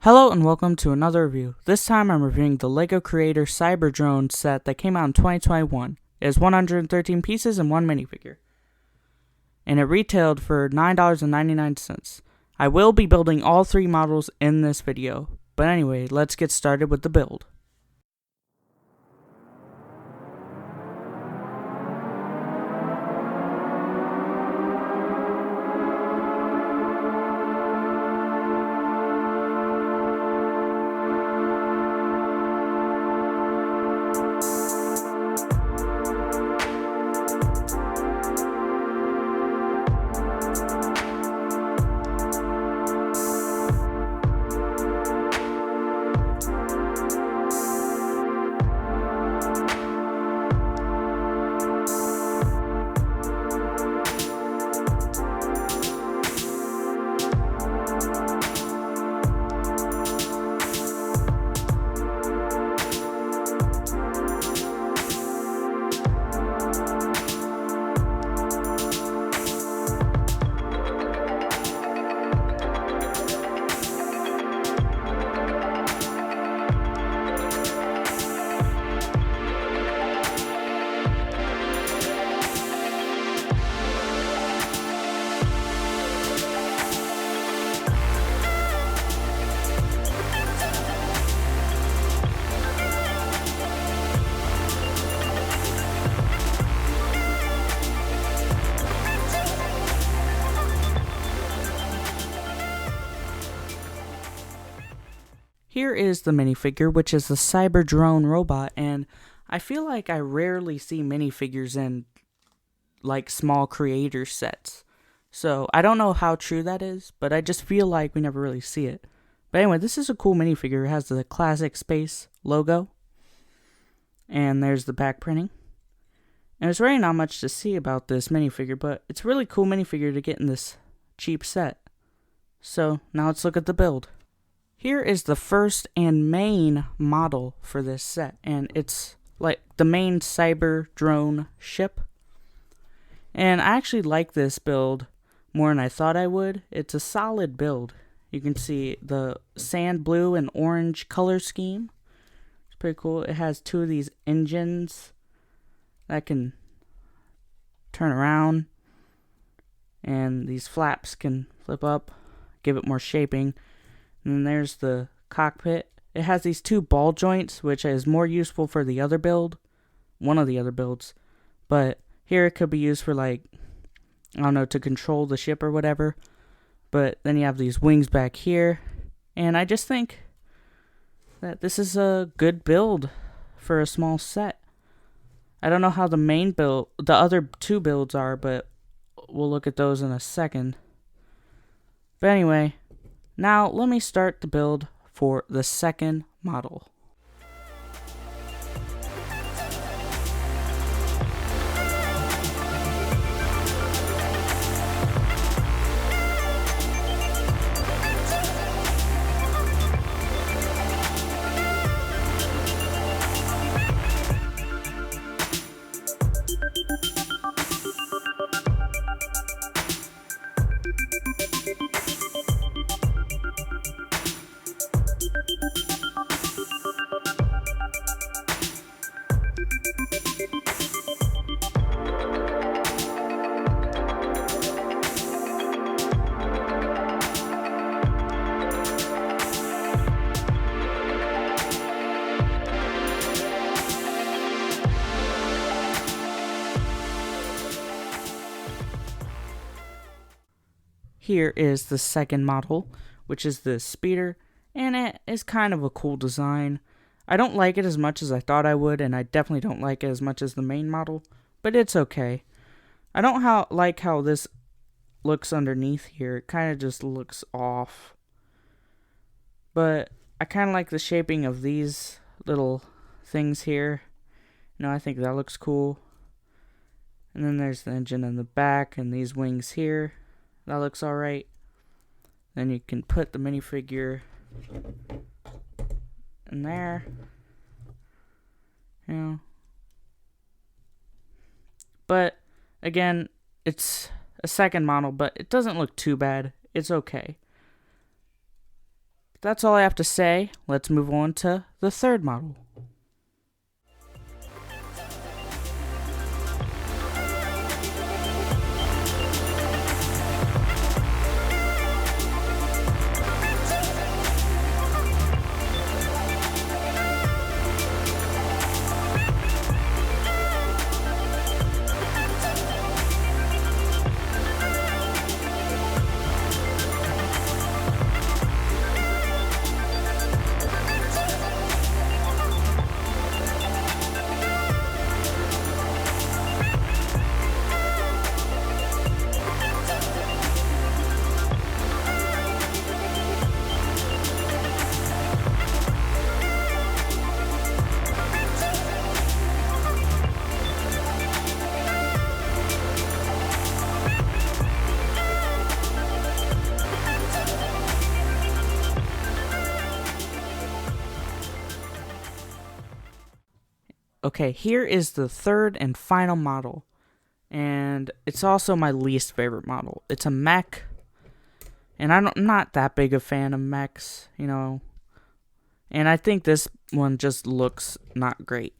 Hello and welcome to another review. This time I'm reviewing the LEGO Creator Cyber Drone set that came out in 2021. It has 113 pieces and one minifigure. And it retailed for $9.99. I will be building all three models in this video. But anyway, let's get started with the build. Here is the minifigure, which is the Cyber Drone robot, and I feel like I rarely see minifigures in like small creator sets. So I don't know how true that is, but I just feel like we never really see it. But anyway, this is a cool minifigure. It has the classic space logo, and there's the back printing. And there's really not much to see about this minifigure, but it's a really cool minifigure to get in this cheap set. So now let's look at the build. Here is the first and main model for this set, and it's like the main cyber drone ship. And I actually like this build more than I thought I would. It's a solid build. You can see the sand blue and orange color scheme. It's pretty cool. It has two of these engines that can turn around, and these flaps can flip up, give it more shaping. And then there's the cockpit. It has these two ball joints, which is more useful for the other build. One of the other builds. But here it could be used for, like, I don't know, to control the ship or whatever. But then you have these wings back here. And I just think that this is a good build for a small set. I don't know how the main build, the other two builds are, but we'll look at those in a second. But anyway, now let me start the build for the second model. Here is the second model, which is the speeder, and it is kind of a cool design. I don't like it as much as I thought I would, and I definitely don't like it as much as the main model, but it's okay. I don't like how this looks underneath here. It kind of just looks off. But I kind of like the shaping of these little things here. I think that looks cool. And then there's the engine in the back and these wings here. That looks alright. Then you can put the minifigure in there. But again, it's a second model, but it doesn't look too bad. It's okay. But that's all I have to say. Let's move on to the third model. Okay, here is the third and final model. And it's also my least favorite model. It's a mech. And I'm not that big a fan of mechs, you know. And I think this one just looks not great.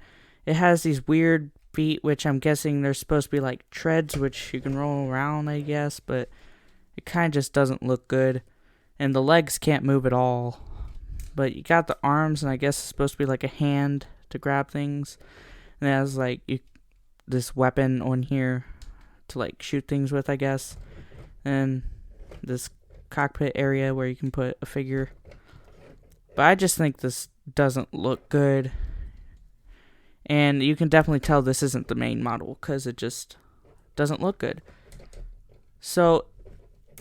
It has these weird feet, which I'm guessing they're supposed to be like treads, which you can roll around, I guess. But it kind of just doesn't look good. And the legs can't move at all. But you got the arms, and I guess it's supposed to be like a hand to grab things. And it has like this weapon on here to like shoot things with, I guess. And this cockpit area where you can put a figure. But I just think this doesn't look good. And you can definitely tell this isn't the main model because it just doesn't look good. So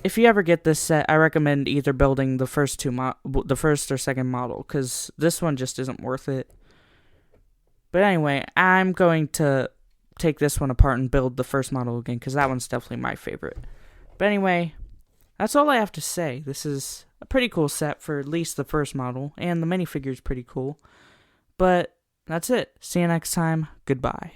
if you ever get this set, I recommend either building the first or second model, because this one just isn't worth it. But anyway, I'm going to take this one apart and build the first model again, because that one's definitely my favorite. But anyway, that's all I have to say. This is a pretty cool set for at least the first model, and the minifigure is pretty cool. But that's it. See you next time. Goodbye.